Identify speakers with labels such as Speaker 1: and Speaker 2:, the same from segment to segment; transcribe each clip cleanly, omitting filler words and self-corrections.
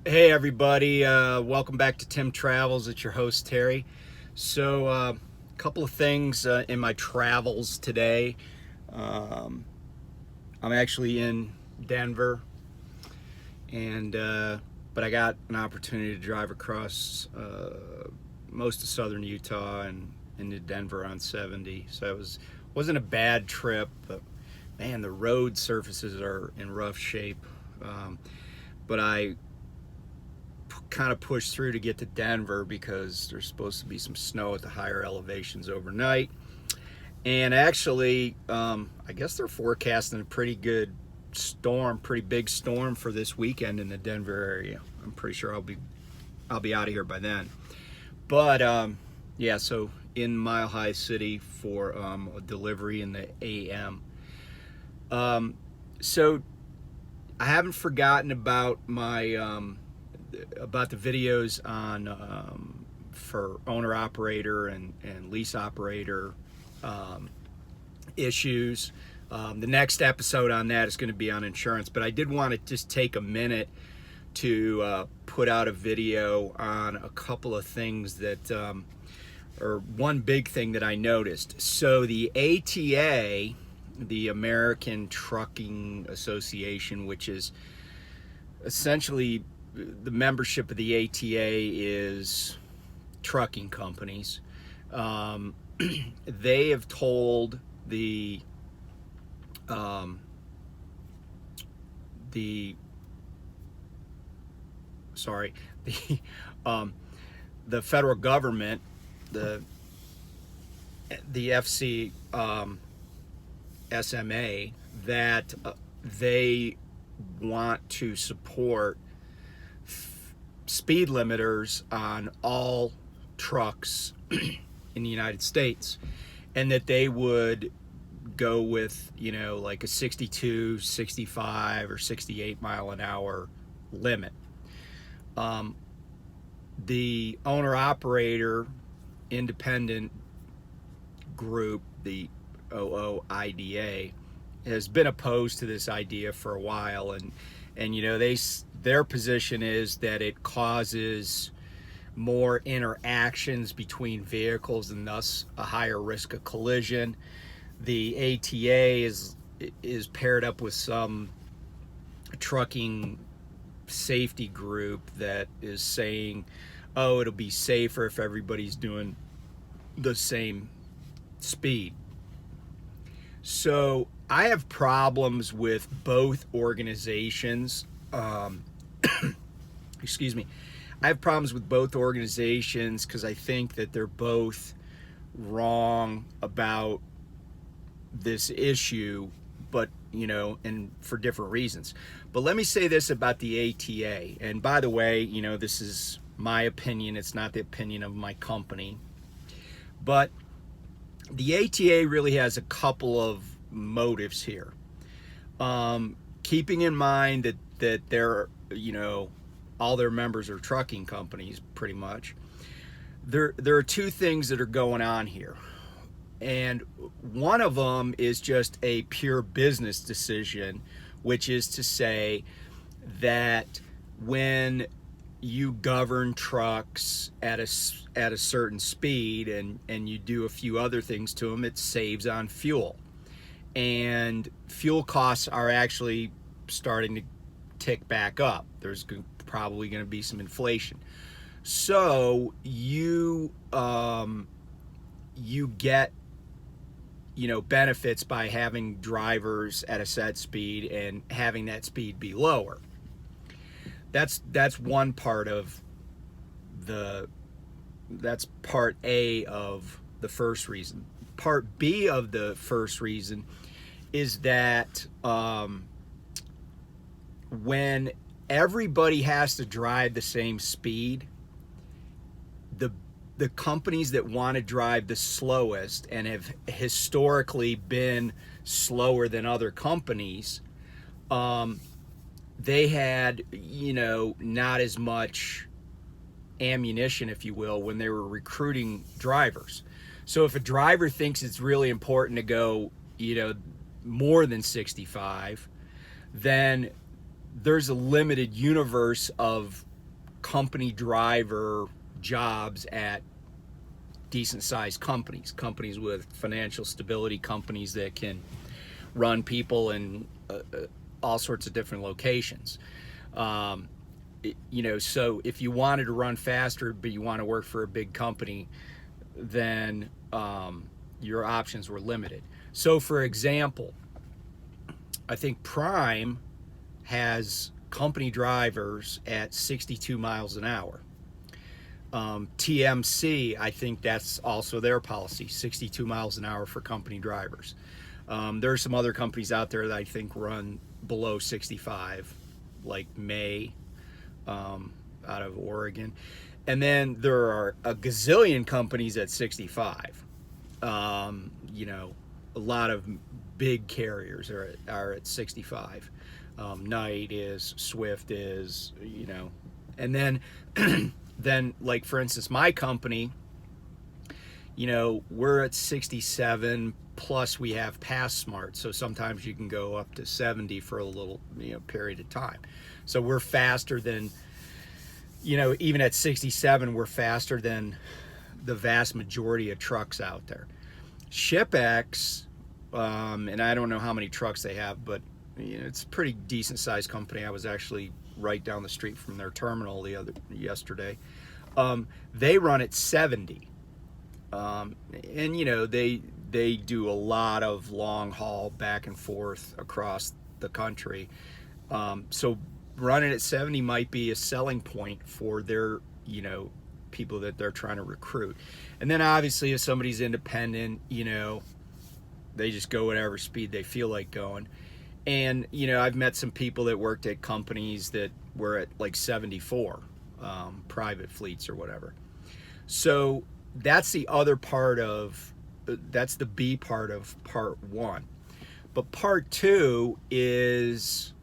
Speaker 1: Hey everybody, welcome back to Tim Travels. It's your host Terry. So, a couple of things in my travels today. Um, I'm actually in Denver, and but I got an opportunity to drive across most of southern Utah and into Denver on 70. So wasn't a bad trip, but man, the road surfaces are in rough shape. But I kind of pushed through to get to Denver because there's supposed to be some snow at the higher elevations overnight. And actually, I guess they're forecasting a pretty good storm, pretty big storm for this weekend in the Denver area. I'm pretty sure I'll be out of here by then. But yeah, so in Mile High City for a delivery in the AM. So I haven't forgotten about my about the videos on for owner operator and lease operator issues. The next episode on that is going to be on insurance, but I did want to just take a minute to put out a video on a couple of things that or one big thing that I noticed. So the ATA, the American Trucking Association, which is essentially the membership of the ATA is trucking companies. They have told the sorry the federal government, the FC SMA, that they want to support speed limiters on all trucks in the United States, and that they would go with, like a 62, 65, or 68 mile an hour limit. The owner operator independent group, the OOIDA, has been opposed to this idea for a while, and their position is that it causes more interactions between vehicles and thus a higher risk of collision. The ATA is paired up with some trucking safety group that is saying, oh, it'll be safer if everybody's doing the same speed. So I have problems with both organizations. Excuse me. I have problems with both organizations because I think that they're both wrong about this issue, but and for different reasons. But let me say this about the ATA. And by the way, this is my opinion. It's not the opinion of my company. But the ATA really has a couple of motives here. Keeping in mind that they're, all their members are trucking companies, pretty much. There are two things that are going on here. And one of them is just a pure business decision, which is to say that when you govern trucks at a certain speed and you do a few other things to them, it saves on fuel. And fuel costs are actually starting to tick back up. There's probably going to be some inflation. So you get benefits by having drivers at a set speed and having that speed be lower. That's one part of that's part A of the first reason. Part B of the first reason is that when everybody has to drive the same speed, the companies that want to drive the slowest and have historically been slower than other companies, they had, not as much ammunition, if you will, when they were recruiting drivers. So if a driver thinks it's really important to go, more than 65, then there's a limited universe of company driver jobs at decent sized companies with financial stability, companies that can run people in all sorts of different locations. So if you wanted to run faster, but you want to work for a big company, then your options were limited. So for example, I think Prime has company drivers at 62 miles an hour. TMC, I think that's also their policy, 62 miles an hour for company drivers. There are some other companies out there that I think run below 65, like May, out of Oregon. And then there are a gazillion companies at 65. A lot of big carriers are at 65. Knight is, Swift is, and then then like for instance my company, we're at 67 plus we have Pass Smart, so sometimes you can go up to 70 for a little period of time. So we're faster than even at 67 we're faster than the vast majority of trucks out there. ShipX, and I don't know how many trucks they have, but it's a pretty decent sized company. I was actually right down the street from their terminal yesterday. They run at 70, and they do a lot of long haul back and forth across the country. So running at 70 might be a selling point for their people that they're trying to recruit. And then obviously if somebody's independent, they just go whatever speed they feel like going. And I've met some people that worked at companies that were at like 74, private fleets or whatever. So that's the other part of, that's the B part of part one. But part two is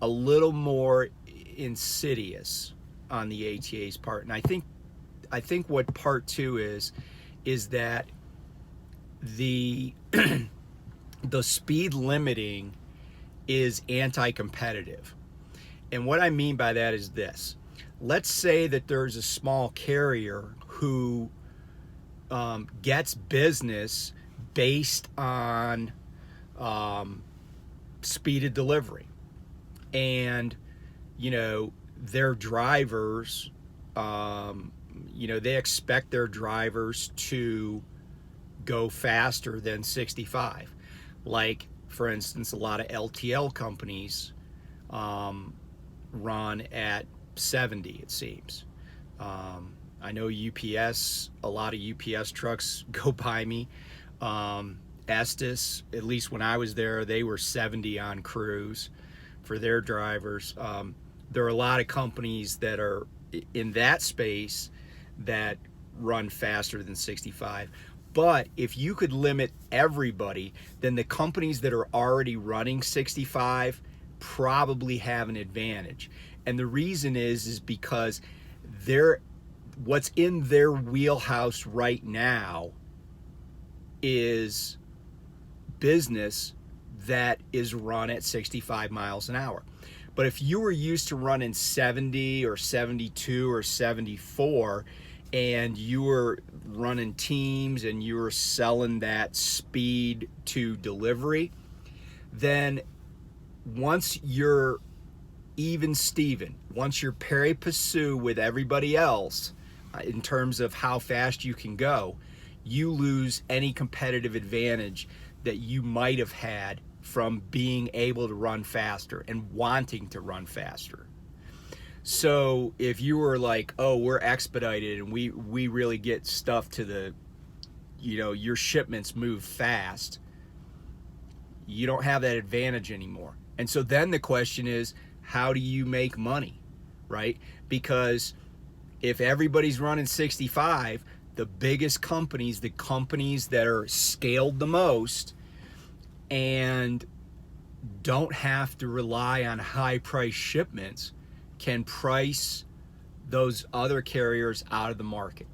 Speaker 1: a little more insidious on the ATA's part. And I think what part two is that the the speed limiting is anti-competitive. And what I mean by that is this. Let's say that there's a small carrier who gets business based on speed of delivery. And, their drivers, they expect their drivers to go faster than 65. Like, for instance, a lot of LTL companies run at 70, it seems. I know UPS, a lot of UPS trucks go by me. Estes, at least when I was there, they were 70 on cruise for their drivers. There are a lot of companies that are in that space that run faster than 65. But if you could limit everybody, then the companies that are already running 65 probably have an advantage. And the reason is because what's in their wheelhouse right now is business that is run at 65 miles an hour. But if you were used to running 70 or 72 or 74 and you were running teams and you were selling that speed to delivery, then once you're even Steven, once you're pari passu with everybody else in terms of how fast you can go, you lose any competitive advantage that you might have had from being able to run faster and wanting to run faster. So if you were like, oh, we're expedited and we really get stuff to the, your shipments move fast, you don't have that advantage anymore. And so then the question is, how do you make money, right? Because if everybody's running 65, the biggest companies, the companies that are scaled the most and don't have to rely on high price shipments, can price those other carriers out of the market.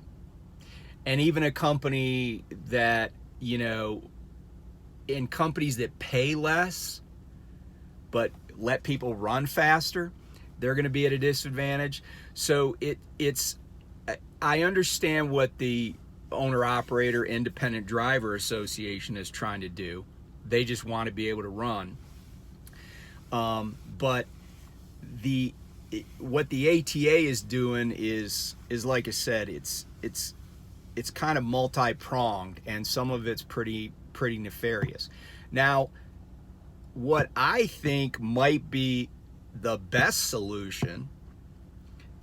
Speaker 1: And even a company that, in companies that pay less but let people run faster, they're going to be at a disadvantage. So I understand what the Owner-Operator Independent Driver Association is trying to do. They just want to be able to run. But what the ATA is doing is like I said, it's kind of multi-pronged, and some of it's pretty nefarious. Now, what I think might be the best solution,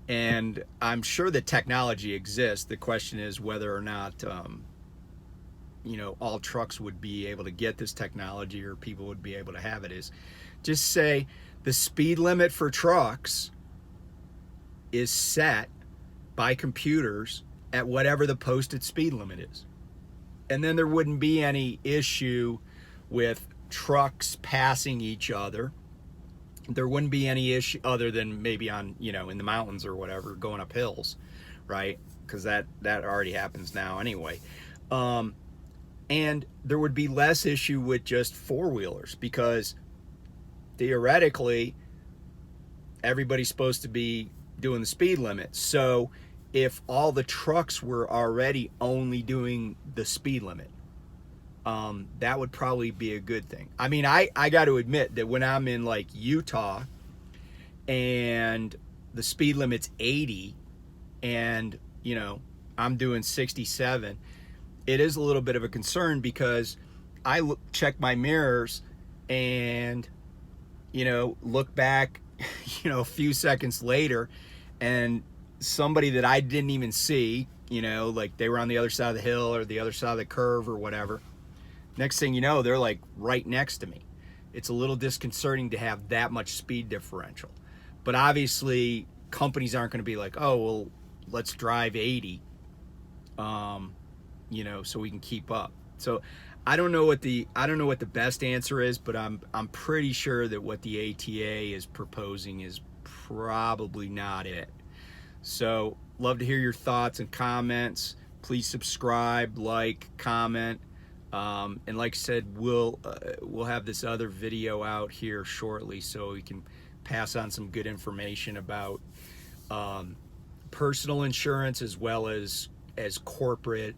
Speaker 1: and I'm sure the technology exists, the question is whether or not all trucks would be able to get this technology, or people would be able to have it, is just say the speed limit for trucks is set by computers at whatever the posted speed limit is. And then there wouldn't be any issue with trucks passing each other. There wouldn't be any issue other than maybe on, in the mountains or whatever, going up hills, right? Because that already happens now anyway. And there would be less issue with just four-wheelers, because theoretically everybody's supposed to be doing the speed limit. So if all the trucks were already only doing the speed limit, that would probably be a good thing. I mean, I got to admit that when I'm in like Utah and the speed limit's 80 and I'm doing 67, it is a little bit of a concern, because I check my mirrors and look back a few seconds later, and somebody that I didn't even see, like they were on the other side of the hill or the other side of the curve or whatever, next thing you know, they're like right next to me. It's a little disconcerting to have that much speed differential. But obviously companies aren't going to be like, oh well, let's drive 80 so we can keep up. So I don't know what the best answer is, but I'm pretty sure that what the ATA is proposing is probably not it. So love to hear your thoughts and comments. Please subscribe, like, comment, and like I said, we'll have this other video out here shortly, so we can pass on some good information about personal insurance as well as corporate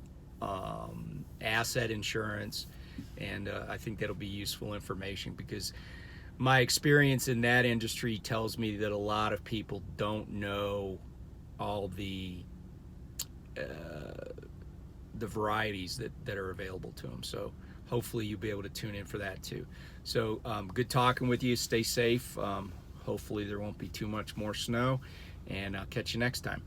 Speaker 1: asset insurance. And I think that'll be useful information, because my experience in that industry tells me that a lot of people don't know all the varieties that are available to them. So hopefully you'll be able to tune in for that too. So good talking with you. Stay safe. Hopefully there won't be too much more snow, and I'll catch you next time.